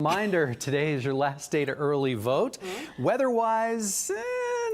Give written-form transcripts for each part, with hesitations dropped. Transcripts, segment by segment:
Reminder, today is your last day to early vote. Weather-wise,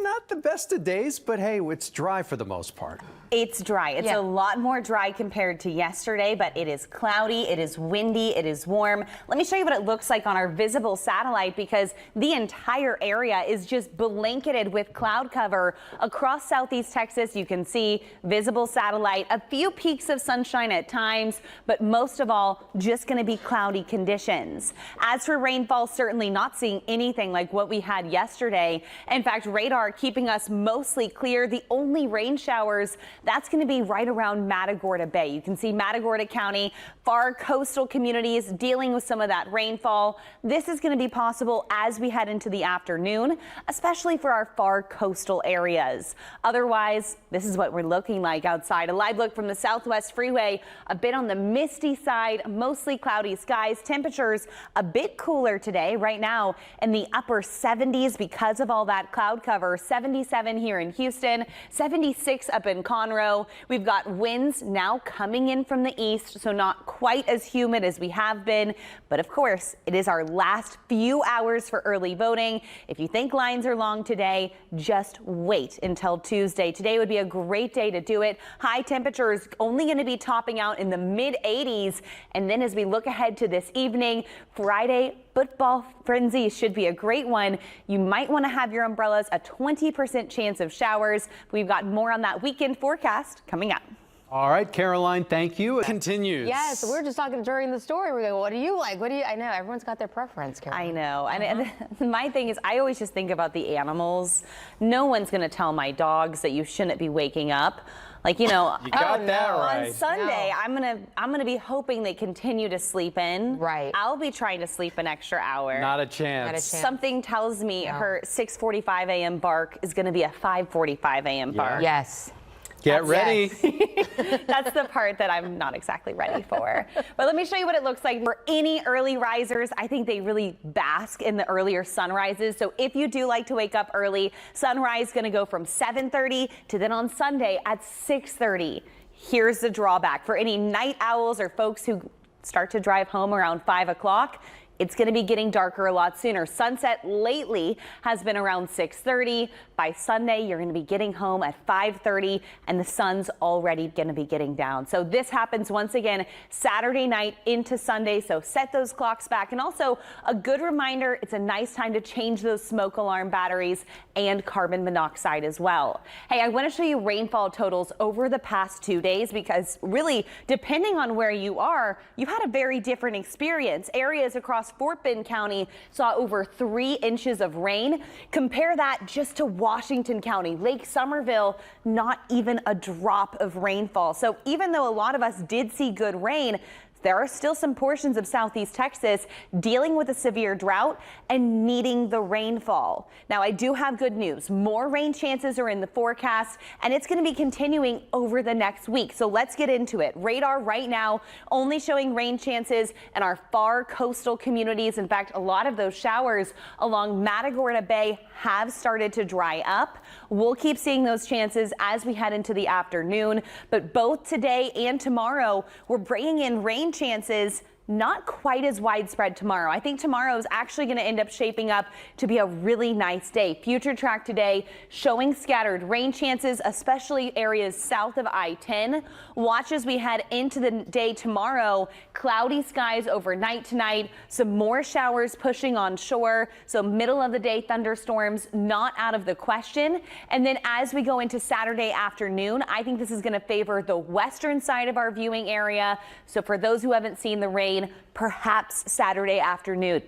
not the best of days, but hey, it's dry for the most part. It's dry. It's a lot more dry compared to yesterday, but it is cloudy, it is windy, it is warm. Let me show you what it looks like on our visible satellite, because the entire area is just blanketed with cloud cover across southeast Texas. You can see visible satellite, a few peaks of sunshine at times, but most of all, just going to be cloudy conditions. As for rainfall, certainly not seeing anything like what we had yesterday. In fact, radar keeping us mostly clear. The only rain showers, that's going to be right around Matagorda Bay. You can see Matagorda County, far coastal communities dealing with some of that rainfall. This is going to be possible as we head into the afternoon, especially for our far coastal areas. Otherwise, this is what we're looking like outside. A live look from the Southwest Freeway, a bit on the misty side, mostly cloudy skies. Temperatures a bit cooler today, right now in the upper 70s because of all that cloud cover. 77 here in Houston, 76 up in Conroe. We've got winds now coming in from the east, so not quite as humid as we have been. But of course, it is our last few hours for early voting. If you think lines are long today, just wait until Tuesday. Today would be a great day to do it. High temperatures only going to be topping out in the mid 80s. And then as we look ahead to this evening, Friday, football frenzy should be a great one. You might want to have your umbrellas, a 20% chance of showers. We've got more on that weekend forecast coming up. All right, Caroline, thank you. It continues. Yes, we were just talking during the story. We're going, what do you like? What do you? I know everyone's got their preference, Caroline. I know. And my thing is, I always just think about the animals. No one's going to tell my dogs that you shouldn't be waking up. Like, you know, you got that right. On Sunday, I'm gonna be hoping they continue to sleep in. Right. I'll be trying to sleep an extra hour. Not a chance. Not a chance. Something tells me her 6:45 a.m. bark is going to be a 5:45 a.m. bark. Yes. Get ready. That's the part that I'm not exactly ready for. But let me show you what it looks like for any early risers. I think they really bask in the earlier sunrises. So if you do like to wake up early, sunrise is going to go from 7:30 to then on Sunday at 6:30. Here's the drawback for any night owls or folks who start to drive home around 5 o'clock. It's going to be getting darker a lot sooner. Sunset lately has been around 6:30. By Sunday, you're going to be getting home at 5:30, and the sun's already going to be getting down. So this happens once again Saturday night into Sunday. So set those clocks back. And also a good reminder, it's a nice time to change those smoke alarm batteries and carbon monoxide as well. Hey, I want to show you rainfall totals over the past 2 days, because really, depending on where you are, you had a very different experience. Areas across Fort Bend County saw over 3 inches of rain. Compare that just to Washington County, Lake Somerville, not even a drop of rainfall. So even though a lot of us did see good rain, there are still some portions of southeast Texas dealing with a severe drought and needing the rainfall. Now, I do have good news. More rain chances are in the forecast, and it's going to be continuing over the next week. So let's get into it. Radar right now only showing rain chances in our far coastal communities. In fact, a lot of those showers along Matagorda Bay have started to dry up. We'll keep seeing those chances as we head into the afternoon. But both today and tomorrow, we're bringing in rain chances not quite as widespread tomorrow. I think tomorrow is actually going to end up shaping up to be a really nice day. Future track today showing scattered rain chances, especially areas south of I-10. Watch as we head into the day tomorrow. Cloudy skies overnight tonight. Some more showers pushing on shore. So middle of the day thunderstorms not out of the question. And then as we go into Saturday afternoon, I think this is going to favor the western side of our viewing area. So for those who haven't seen the rain, perhaps Saturday afternoon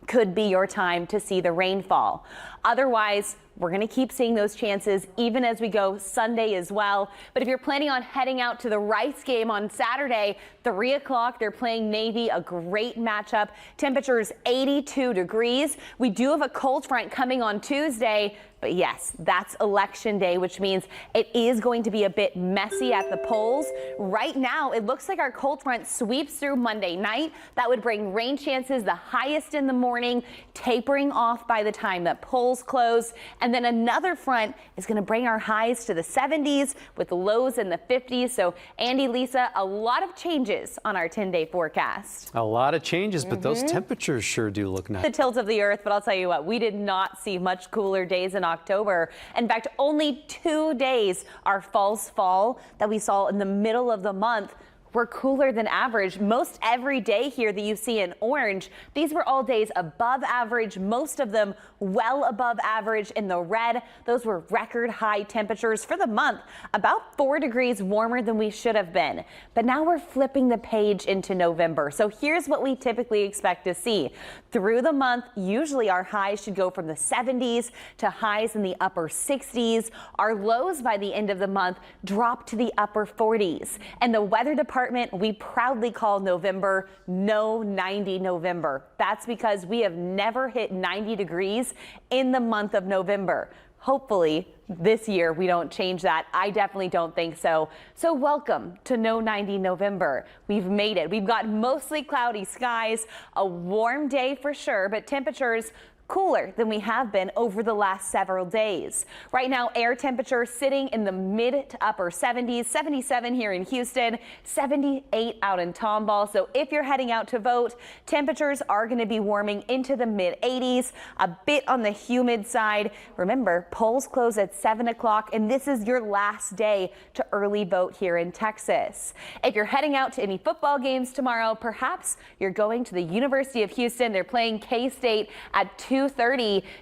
could be your time to see the rainfall. Otherwise, we're going to keep seeing those chances even as we go Sunday as well. But if you're planning on heading out to the Rice game on Saturday, 3 o'clock, they're playing Navy, a great matchup. Temperatures 82 degrees. We do have a cold front coming on Tuesday. But yes, that's election day, which means it is going to be a bit messy at the polls. Right now, it looks like our cold front sweeps through Monday night. That would bring rain chances the highest in the morning, tapering off by the time that polls close. And And then another front is going to bring our highs to the 70s with the lows in the 50s. So Andy, Lisa, a lot of changes on our 10-day forecast. A lot of changes, but those temperatures sure do look nice. The tilt of the earth, but I'll tell you what, we did not see much cooler days in October. In fact, only 2 days our false fall that we saw in the middle of the month were cooler than average. Most every day here that you see in orange, these were all days above average, most of them well above average. In the red, those were record high temperatures for the month, about 4 degrees warmer than we should have been. But now we're flipping the page into November. So here's what we typically expect to see. Through the month, usually our highs should go from the 70s to highs in the upper 60s. Our lows by the end of the month drop to the upper 40s. And the weather department, we proudly call November No 90 November. That's because we have never hit 90 degrees in the month of November. Hopefully this year we don't change that. I definitely don't think so. So welcome to No 90 November. We've made it. We've got mostly cloudy skies, a warm day for sure, but temperatures cooler than we have been over the last several days. Right now, air temperature sitting in the mid to upper 70s, 77 here in Houston, 78 out in Tomball. So if you're heading out to vote, temperatures are going to be warming into the mid 80s, a bit on the humid side. Remember, polls close at 7 o'clock, and this is your last day to early vote here in Texas. If you're heading out to any football games tomorrow, perhaps you're going to the University of Houston. They're playing K-State at 2:30.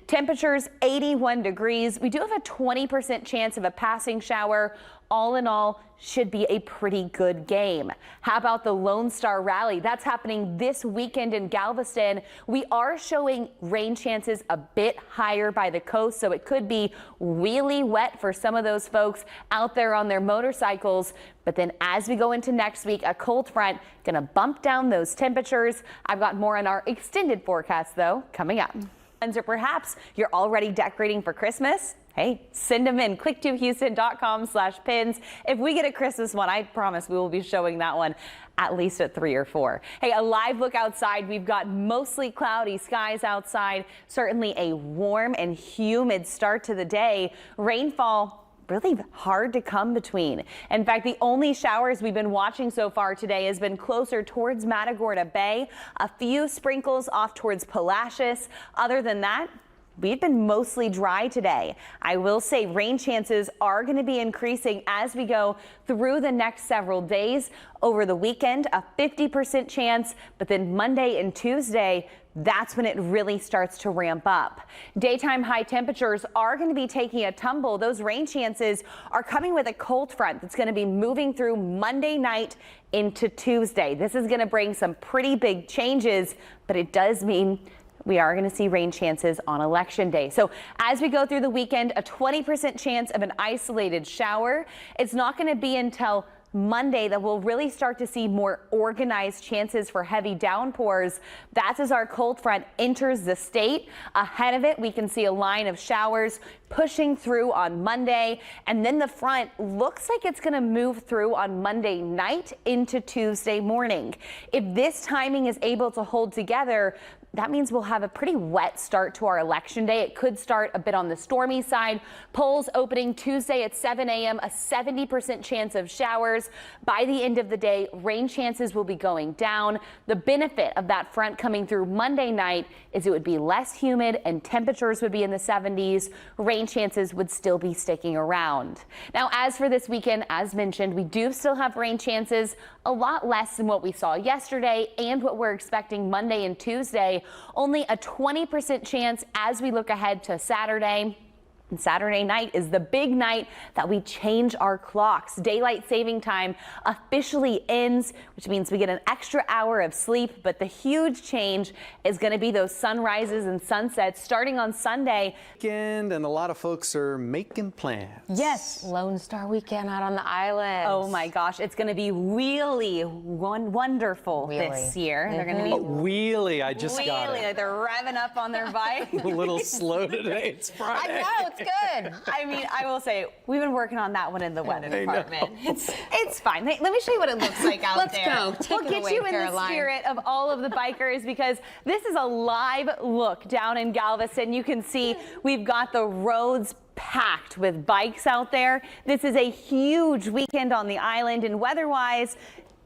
Temperatures 81 degrees. We do have a 20% chance of a passing shower. All in all, should be a pretty good game. How about the Lone Star Rally? That's happening this weekend in Galveston. We are showing rain chances a bit higher by the coast, so it could be really wet for some of those folks out there on their motorcycles. But then as we go into next week, a cold front gonna bump down those temperatures. I've got more on our extended forecast, though, coming up. Or perhaps you're already decorating for Christmas. Hey, send them in. Click2Houston.com/pins. If we get a Christmas one, I promise we will be showing that one at least at 3 or 4. Hey, a live look outside. We've got mostly cloudy skies outside. Certainly a warm and humid start to the day. Rainfall really hard to come between. In fact, the only showers we've been watching so far today has been closer towards Matagorda Bay, a few sprinkles off towards Palacios. Other than that, we've been mostly dry today. I will say rain chances are going to be increasing as we go through the next several days. Over the weekend, a 50% chance, but then Monday and Tuesday, that's when it really starts to ramp up. Daytime high temperatures are going to be taking a tumble. Those rain chances are coming with a cold front that's going to be moving through Monday night into Tuesday. This is going to bring some pretty big changes, but it does mean we are going to see rain chances on Election Day. So as we go through the weekend, a 20% chance of an isolated shower. It's not going to be until Monday that we'll really start to see more organized chances for heavy downpours. That's as our cold front enters the state. Ahead of it, we can see a line of showers pushing through on Monday, and then the front looks like it's going to move through on Monday night into Tuesday morning. If this timing is able to hold together, that means we'll have a pretty wet start to our Election Day. It could start a bit on the stormy side. Polls opening Tuesday at 7 a.m., a 70% chance of showers. By the end of the day, rain chances will be going down. The benefit of that front coming through Monday night is it would be less humid and temperatures would be in the 70s. Rain chances would still be sticking around. Now, as for this weekend, as mentioned, we do still have rain chances, a lot less than what we saw yesterday and what we're expecting Monday and Tuesday. Only a 20% chance as we look ahead to Saturday. And Saturday night is the big night that we change our clocks. Daylight saving time officially ends, which means we get an extra hour of sleep. But the huge change is going to be those sunrises and sunsets starting on Sunday. And a lot of folks are making plans. Yes, Lone Star weekend out on the island. Oh my gosh, it's going to be really wonderful this year. They're going to be Wheelie, I just got really, it. like they're revving up on their bike. A little slow today. It's Friday. I know, That's good. I mean, I will say, we've been working on that one in the weather department. It's fine. Hey, let me show you what it looks like out Let's there. go. Take We'll it get away, you in the Caroline. spirit of all of the bikers because this is a live look down in Galveston. You can see we've got the roads packed with bikes out there. This is a huge weekend on the island, and weather-wise,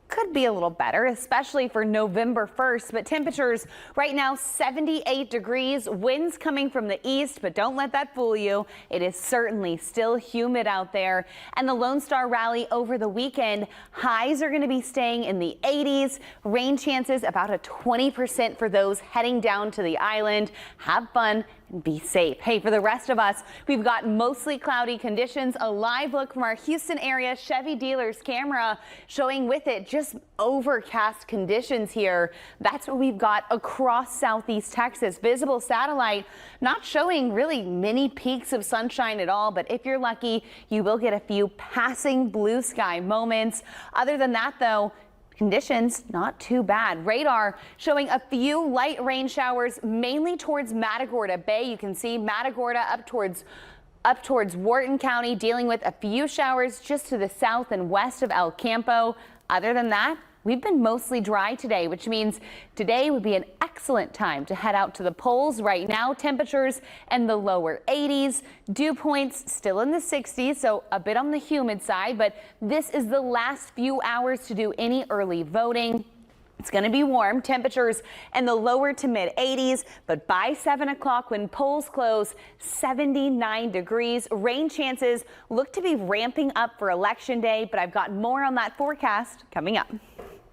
could be a little better, especially for November 1st, but temperatures right now 78 degrees, winds coming from the east, but don't let that fool you. It is certainly still humid out there. And the Lone Star Rally over the weekend, highs are going to be staying in the 80s, rain chances about a 20% for those heading down to the island. Have fun and be safe. Hey, for the rest of us, we've got mostly cloudy conditions. A live look from our Houston area Chevy dealer's camera showing with it just overcast conditions here. That's what we've got across southeast Texas. Visible satellite not showing really many peaks of sunshine at all, but if you're lucky, you will get a few passing blue sky moments. Other than that, though, conditions not too bad. Radar showing a few light rain showers mainly towards Matagorda Bay. You can see Matagorda up towards Wharton County, dealing with a few showers just to the south and west of El Campo. Other than that, we've been mostly dry today, which means today would be an excellent time to head out to the polls. Right now, temperatures in the lower 80s, dew points still in the 60s, so a bit on the humid side, but this is the last few hours to do any early voting. It's going to be warm, temperatures in the lower to mid 80s, but by 7 o'clock when polls close, 79 degrees. Rain chances look to be ramping up for Election Day, but I've got more on that forecast coming up.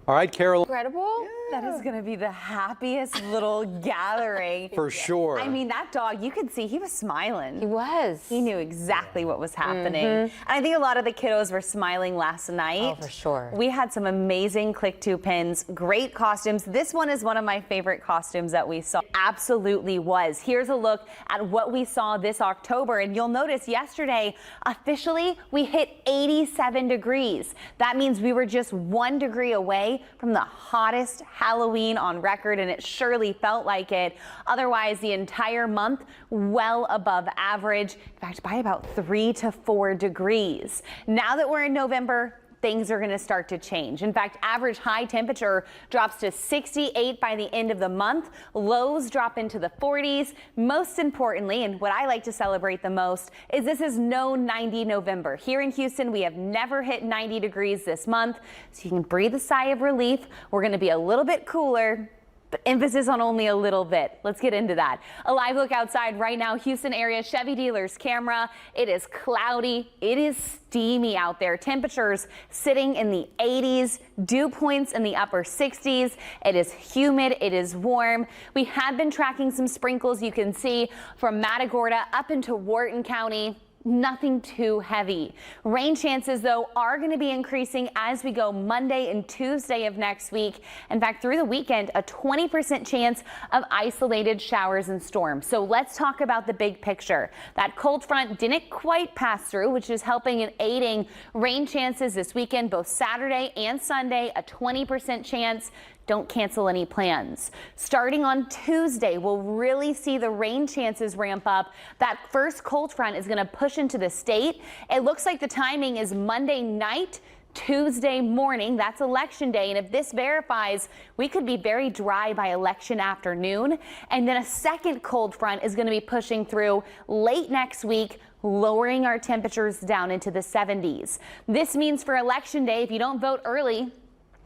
All right, Carol. Incredible. That is going to be the happiest little gathering. For sure. I mean, that dog, you could see he was smiling. He was. He knew exactly what was happening. And I think a lot of the kiddos were smiling last night. Oh, for sure. We had some amazing Click-To pins, great costumes. This one is one of my favorite costumes that we saw. Absolutely was. Here's a look at what we saw this October. And you'll notice yesterday, officially, we hit 87 degrees. That means we were just 1 degree away from the hottest Halloween on record, and it surely felt like it. Otherwise, the entire month well above average, in fact, by about 3 to 4 degrees. Now that we're in November, things are going to start to change. In fact, average high temperature drops to 68 by the end of the month. Lows drop into the 40s. Most importantly, and what I like to celebrate the most, is this is no 90 November. Here in Houston, we have never hit 90 degrees this month, so you can breathe a sigh of relief. We're going to be a little bit cooler, but emphasis on only a little bit. Let's get into that. A live look outside right now, Houston area Chevy dealer's camera. It is cloudy. It is steamy out there. Temperatures sitting in the 80s, dew points in the upper 60s. It is humid. It is warm. We have been tracking some sprinkles. You can see from Matagorda up into Wharton County. Nothing too heavy. Rain chances, though, are going to be increasing as we go Monday and Tuesday of next week. In fact, through the weekend, a 20% chance of isolated showers and storms. So let's talk about the big picture. That cold front didn't quite pass through, which is helping and aiding rain chances this weekend, both Saturday and Sunday, a 20% chance. Don't cancel any plans. Starting on Tuesday, we'll really see the rain chances ramp up. That first cold front is going to push into the state. It looks like the timing is Monday night, Tuesday morning. That's Election Day. And if this verifies, we could be very dry by election afternoon. And then a second cold front is going to be pushing through late next week, lowering our temperatures down into the 70s. This means for Election Day, if you don't vote early,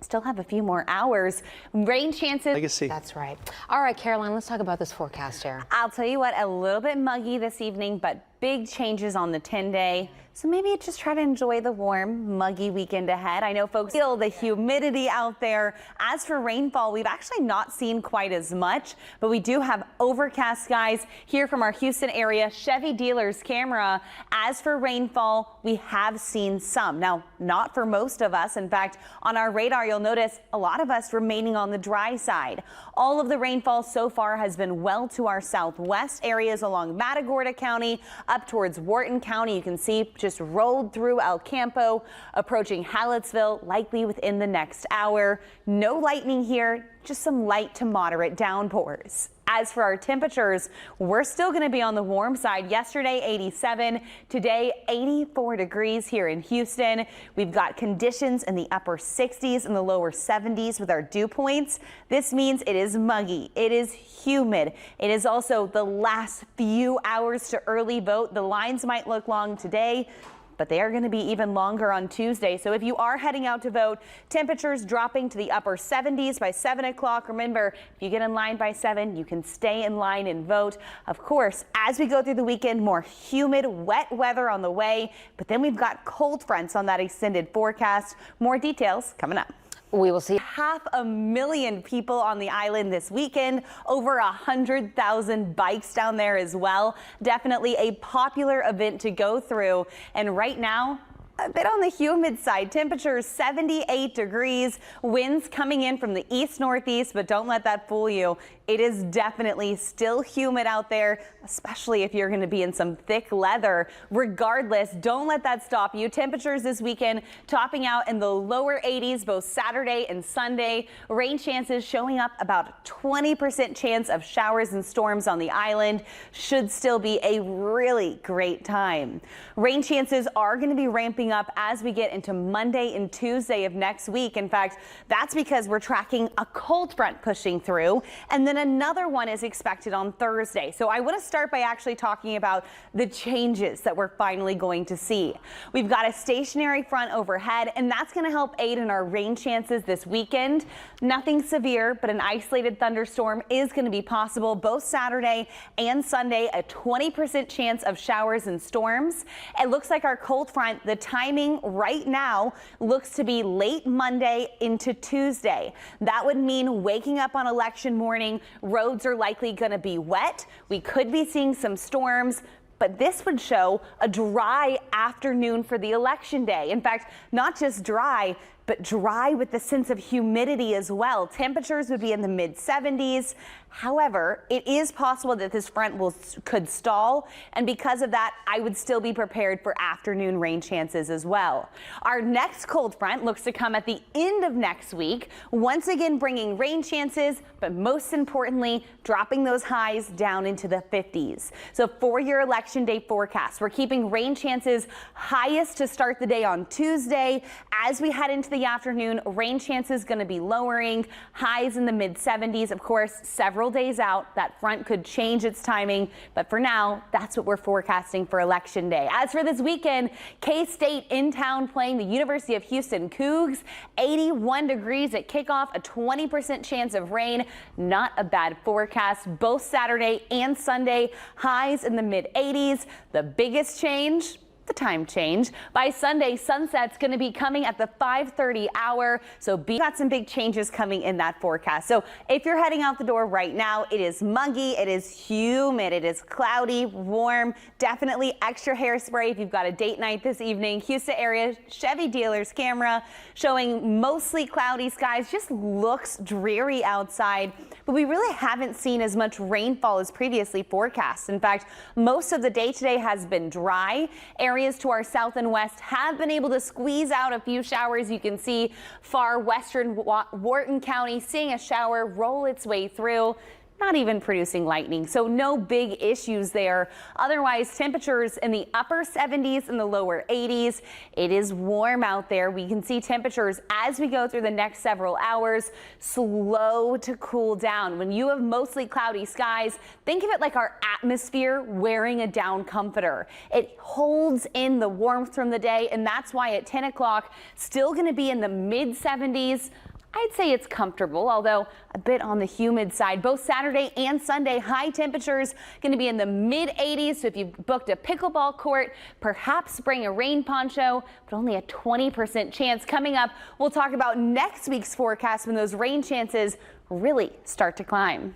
still have a few more hours. Rain chances. Legacy. That's right. All right, Caroline, let's talk about this forecast here. I'll tell you what, a little bit muggy this evening, but big changes on the 10-day. So maybe just try to enjoy the warm, muggy weekend ahead. I know folks feel the humidity out there. As for rainfall, we've actually not seen quite as much, but we do have overcast skies here from our Houston area Chevy dealer's camera. As for rainfall, we have seen some. Now, not for most of us. In fact, on our radar, you'll notice a lot of us remaining on the dry side. All of the rainfall so far has been well to our southwest areas along Matagorda County, up towards Wharton County. You can see just rolled through El Campo, approaching Hallettsville, likely within the next hour. No lightning here. just some light to moderate downpours. As for our temperatures, we're still going to be on the warm side. Yesterday, 87. Today, 84 degrees here in Houston. We've got conditions in the upper 60s and the lower 70s with our dew points. This means it is muggy. It is humid. It is also the last few hours to early vote. The lines might look long today, but they are going to be even longer on Tuesday. So if you are heading out to vote, temperatures dropping to the upper 70s by 7 o'clock. Remember, if you get in line by 7, you can stay in line and vote. Of course, as we go through the weekend, more humid, wet weather on the way, but then we've got cold fronts on that extended forecast. More details coming up. We will see. 500,000 people on the island this weekend, over 100,000 bikes down there as well. Definitely a popular event to go through. And right now, a bit on the humid side. Temperatures 78 degrees, winds coming in from the east-northeast, but don't let that fool you. It is definitely still humid out there, especially if you're going to be in some thick leather. Regardless, don't let that stop you. Temperatures this weekend topping out in the lower 80s both Saturday and Sunday. Rain chances showing up about 20% chance of showers and storms on the island. Should still be a really great time. Rain chances are going to be ramping up as we get into Monday and Tuesday of next week. In fact, that's because we're tracking a cold front pushing through, and then another one is expected on Thursday. So I want to start by actually talking about the changes that we're finally going to see. We've got a stationary front overhead, and that's going to help aid in our rain chances this weekend. Nothing severe, but an isolated thunderstorm is going to be possible both Saturday and Sunday. A 20% chance of showers and storms. It looks like our cold front, the timing right now looks to be late Monday into Tuesday. That would mean waking up on election morning, roads are likely going to be wet. We could be seeing some storms, but this would show a dry afternoon for the election day. In fact, not just dry, but dry with the sense of humidity as well. Temperatures would be in the mid 70s. However, it is possible that this front could stall, and because of that, I would still be prepared for afternoon rain chances as well. Our next cold front looks to come at the end of next week, once again bringing rain chances, but most importantly, dropping those highs down into the 50s. So for your election day forecast, we're keeping rain chances highest to start the day on Tuesday. As we head into the afternoon, rain chances going to be lowering, highs in the mid 70s. Of course, several days out, that front could change its timing, but for now, that's what we're forecasting for election day. As for this weekend, K-State in town playing the University of Houston Cougs. 81 degrees at kickoff, a 20% chance of rain. Not a bad forecast both Saturday and Sunday. Highs in the mid 80s. The biggest change, the time change. By Sunday, sunset's going to be coming at the 5:30 hour. So got some big changes coming in that forecast. So if you're heading out the door right now, it is muggy, it is humid, it is cloudy, warm, definitely extra hairspray if you've got a date night this evening. Houston area Chevy dealer's camera showing mostly cloudy skies. Just looks dreary outside, but we really haven't seen as much rainfall as previously forecast. In fact, most of the day today has been dry. Areas to our south and west have been able to squeeze out a few showers. You can see far western Wharton County seeing a shower roll its way through. Not even producing lightning, so no big issues there. Otherwise, temperatures in the upper 70s and the lower 80s. It is warm out there. We can see temperatures as we go through the next several hours slow to cool down. When you have mostly cloudy skies, think of it like our atmosphere wearing a down comforter. It holds in the warmth from the day, and that's why at 10 o'clock, still going to be in the mid 70s. I'd say it's comfortable, although a bit on the humid side. Both Saturday and Sunday, high temperatures going to be in the mid 80s. So if you booked a pickleball court, perhaps bring a rain poncho, but only a 20% chance. Coming up, we'll talk about next week's forecast when those rain chances really start to climb.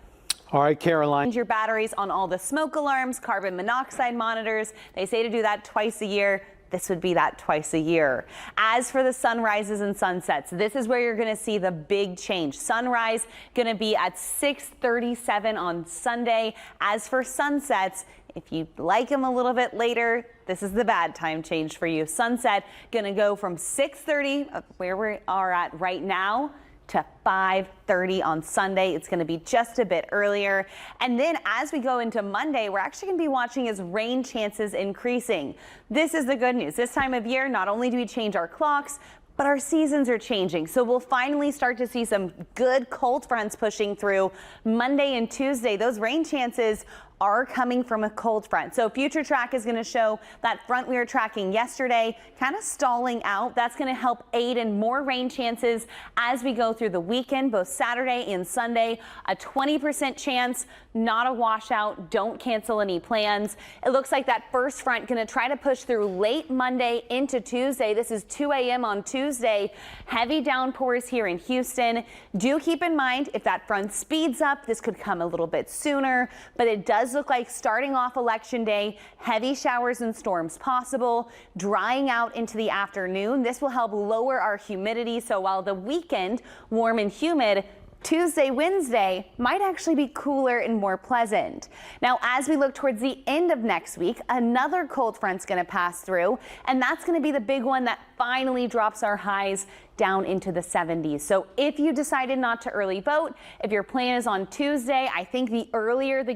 All right, Caroline. Change your batteries on all the smoke alarms, carbon monoxide monitors. They say to do that twice a year. This would be that twice a year. As for the sunrises and sunsets, this is where you're going to see the big change. Sunrise going to be at 6:37 on Sunday. As for sunsets, if you like them a little bit later, this is the bad time change for you. Sunset going to go from 6:30, where we are at right now, to 5:30 on Sunday. It's going to be just a bit earlier. And then as we go into Monday, we're actually going to be watching as rain chances increasing. This is the good news. This time of year, not only do we change our clocks, but our seasons are changing. So we'll finally start to see some good cold fronts pushing through Monday and Tuesday. Those rain chances are coming from a cold front. So future track is going to show that front we were tracking yesterday kind of stalling out. That's going to help aid in more rain chances as we go through the weekend, both Saturday and Sunday. A 20% chance, not a washout. Don't cancel any plans. It looks like that first front going to try to push through late Monday into Tuesday. This is 2 a.m. on Tuesday. Heavy downpours here in Houston. Do keep in mind if that front speeds up, this could come a little bit sooner, but it does look like starting off Election Day, heavy showers and storms possible, drying out into the afternoon. This will help lower our humidity. So while the weekend warm and humid, Tuesday, Wednesday might actually be cooler and more pleasant. Now, as we look towards the end of next week, another cold front's going to pass through, and that's going to be the big one that finally drops our highs down into the 70s. So if you decided not to early vote, if your plan is on Tuesday, I think the earlier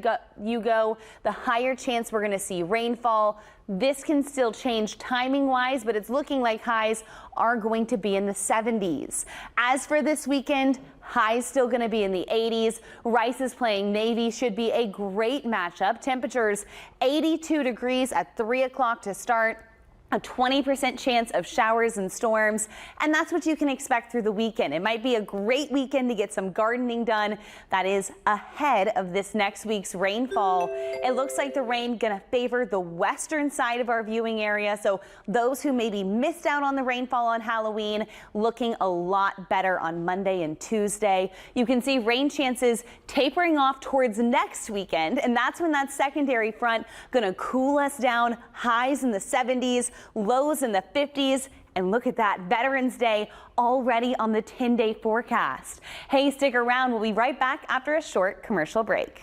you go, the higher chance we're going to see rainfall. This can still change timing-wise, but it's looking like highs are going to be in the 70s. As for this weekend, highs still going to be in the 80s. Rice is playing Navy, should be a great matchup. Temperatures 82 degrees at 3 o'clock to start. A 20% chance of showers and storms, and that's what you can expect through the weekend. It might be a great weekend to get some gardening done. That is ahead of this next week's rainfall. It looks like the rain going to favor the western side of our viewing area, so those who maybe missed out on the rainfall on Halloween, looking a lot better on Monday and Tuesday. You can see rain chances tapering off towards next weekend, and that's when that secondary front going to cool us down. Highs in the 70s. Lows in the 50s. And look at that, Veterans Day already on the 10-day forecast. Hey, stick around. We'll be right back after a short commercial break.